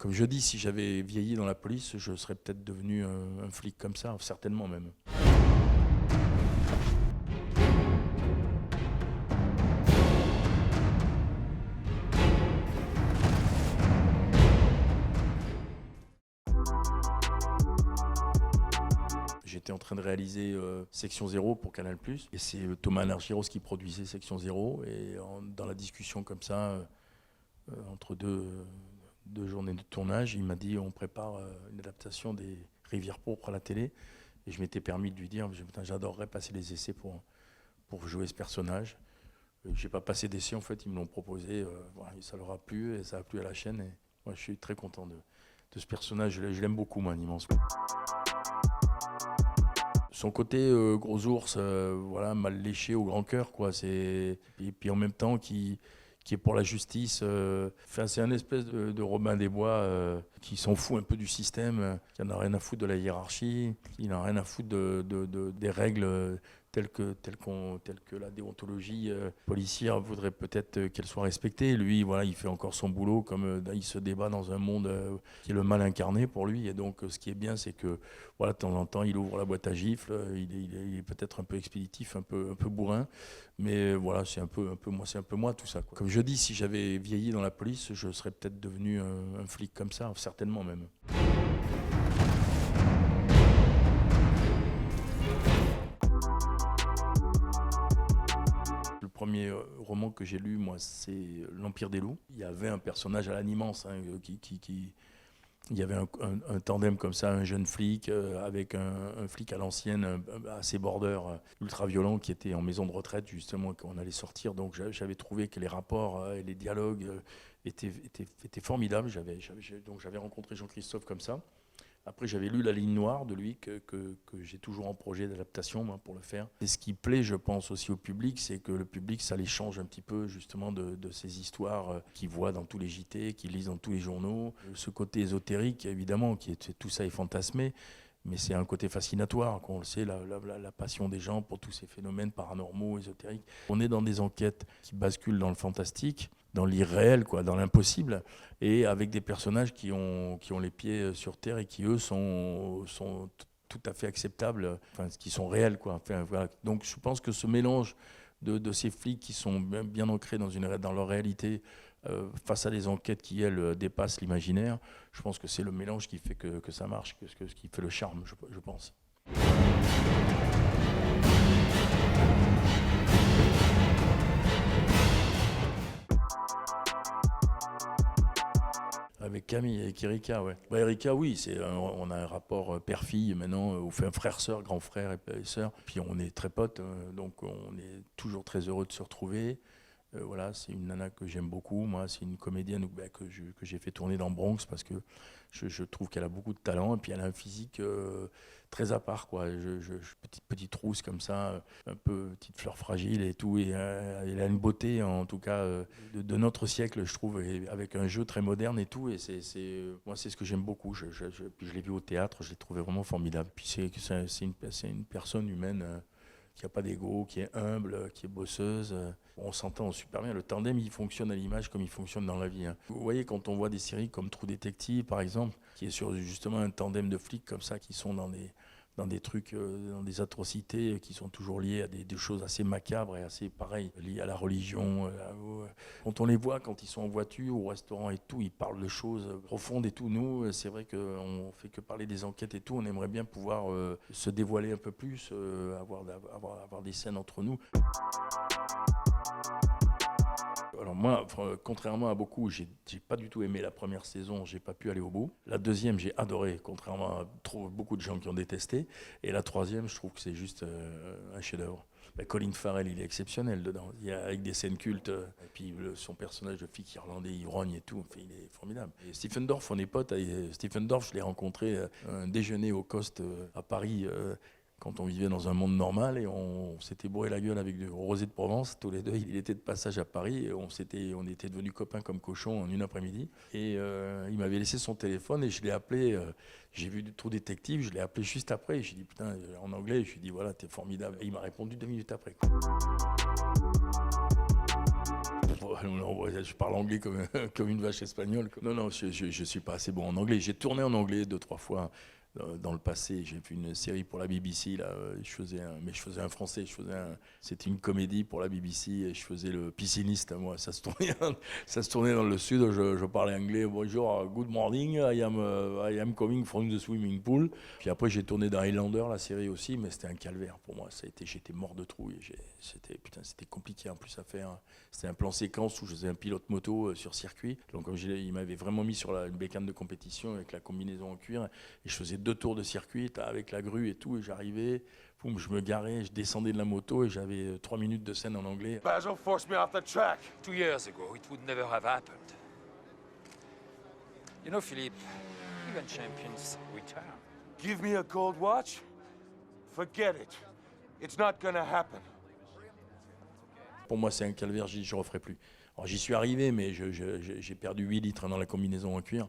Comme je dis, si j'avais vieilli dans la police, je serais peut-être devenu un flic comme ça, certainement même. J'étais en train de réaliser Section Zéro pour Canal+, et c'est Thomas Nargiros qui produisait Section Zéro, et dans la discussion comme ça, entre deux journées de tournage, il m'a dit on prépare une adaptation des Rivières pourpres à la télé, et je m'étais permis de lui dire putain, j'adorerais passer les essais pour jouer ce personnage. J'ai pas passé d'essais en fait, ils me l'ont proposé, voilà, ça leur a plu et ça a plu à la chaîne, et moi je suis très content de ce personnage, je l'aime beaucoup, moi, un immense. Son côté gros ours, voilà, mal léché au grand cœur, quoi. Et puis en même temps qui est pour la justice. Enfin, c'est un espèce de Robin des Bois qui s'en fout un peu du système, qui n'en a rien à foutre de la hiérarchie, qui n'a rien à foutre des règles telles que la déontologie policière voudrait peut-être qu'elle soit respectée. Lui, voilà, il fait encore son boulot, comme il se débat dans un monde qui est le mal incarné pour lui. Et donc, ce qui est bien, c'est que voilà, de temps en temps, il ouvre la boîte à gifles, il est peut-être un peu expéditif, un peu bourrin, mais voilà, c'est un peu moi tout ça, quoi. Comme je dis, si j'avais vieilli dans la police, je serais peut-être devenu un flic comme ça, certainement même. Le premier roman que j'ai lu, moi, c'est L'Empire des loups. Il y avait un personnage à l'animance il y avait un tandem comme ça, un jeune flic avec un flic à l'ancienne, assez border, ultra violent, qui était en maison de retraite justement quand on allait sortir. Donc j'avais trouvé que les rapports et les dialogues étaient formidables. Donc j'avais rencontré Jean-Christophe comme ça. Après, j'avais lu La Ligne Noire de lui, que j'ai toujours en projet d'adaptation, moi, pour le faire. Et ce qui plaît, je pense, aussi au public, c'est que le public, ça les change un petit peu, justement, de ces histoires qu'ils voient dans tous les JT, qu'ils lisent dans tous les journaux. Ce côté ésotérique, évidemment, tout ça est fantasmé, mais c'est un côté fascinatoire, qu'on le sait, la passion des gens pour tous ces phénomènes paranormaux, ésotériques. On est dans des enquêtes qui basculent dans le fantastique, dans l'irréel, quoi, dans l'impossible, et avec des personnages qui ont les pieds sur terre et qui, eux, sont tout à fait acceptables, enfin, qui sont réels, quoi. Enfin, voilà. Donc je pense que ce mélange de ces flics qui sont bien ancrés dans leur réalité, face à des enquêtes qui, elles, dépassent l'imaginaire, je pense que c'est le mélange qui fait que ça marche, ce qui fait le charme, je pense. Avec Camille, avec Erika, ouais. Bah, Erika, oui, on a un rapport père-fille maintenant, on fait un frère-sœur, grand frère et sœur. Puis on est très potes, donc on est toujours très heureux de se retrouver. Voilà, c'est une nana que j'aime beaucoup. Moi, c'est une comédienne que j'ai fait tourner dans Bronx parce que je trouve qu'elle a beaucoup de talent et puis elle a un physique très à part, quoi. Petite rousse comme ça, un peu petite fleur fragile et tout. Et elle a une beauté, en tout cas, de notre siècle, je trouve, et avec un jeu très moderne et tout. Et moi, c'est ce que j'aime beaucoup. Puis je l'ai vu au théâtre, je l'ai trouvé vraiment formidable. Puis c'est une personne humaine. Qui n'a pas d'ego, qui est humble, qui est bosseuse. On s'entend super bien. Le tandem, il fonctionne à l'image comme il fonctionne dans la vie, hein. Vous voyez, quand on voit des séries comme True Detective, par exemple, qui est sur justement un tandem de flics comme ça, qui sont dans des trucs, dans des atrocités qui sont toujours liées à des choses assez macabres et assez pareilles, liées à la religion. Quand on les voit, quand ils sont en voiture, au restaurant et tout, ils parlent de choses profondes et tout. Nous, c'est vrai qu'on fait que parler des enquêtes et tout. On aimerait bien pouvoir se dévoiler un peu plus, avoir des scènes entre nous. Alors moi, contrairement à beaucoup, j'ai pas du tout aimé la première saison, j'ai pas pu aller au bout. La deuxième, j'ai adoré, contrairement à beaucoup de gens qui ont détesté. Et la troisième, je trouve que c'est juste un chef-d'œuvre. Colin Farrell, il est exceptionnel dedans. Avec des scènes cultes, et puis son personnage de flic irlandais, ivrogne et tout, enfin, il est formidable. Et Stephen Dorff, on est potes. Stephen Dorff, je l'ai rencontré un déjeuner au Coste à Paris. Quand on vivait dans un monde normal et on s'était bourré la gueule avec du rosé de Provence, tous les deux. Il était de passage à Paris et on était devenus copains comme cochons en une après-midi. Et il m'avait laissé son téléphone et je l'ai appelé, j'ai vu du Trou Détective, je l'ai appelé juste après et j'ai dit putain, en anglais, je lui ai dit voilà, t'es formidable. Et il m'a répondu 2 minutes après, quoi. non, je parle anglais comme, comme une vache espagnole. Non, non, je suis pas assez bon en anglais. J'ai tourné en anglais 2-3 fois dans le passé. J'ai fait une série pour la BBC, là, mais je faisais un français. C'était une comédie pour la BBC et je faisais le pisciniste, moi. Ça se tournait dans le sud. Je parlais anglais. Bonjour, good morning. I am coming from the swimming pool. Puis après, j'ai tourné dans Highlander, la série aussi, mais c'était un calvaire pour moi. J'étais mort de trouille. C'était compliqué en plus à faire. C'était un plan séquence où je faisais un pilote moto sur circuit. Donc, il m'avait vraiment mis sur une bécane de compétition avec la combinaison en cuir. Et je faisais 2 tours de circuit avec la grue et tout. Et j'arrivais, boum, je me garais, je descendais de la moto et j'avais 3 minutes de scène en anglais. Basil forced me off the track. 2 years ago, it would never have happened. You know, Philippe, even champions return. Give me a gold watch? Forget it. It's not gonna happen. Pour moi, c'est un calvaire, je referai plus. Alors, j'y suis arrivé, mais j'ai perdu 8 litres dans la combinaison en cuir.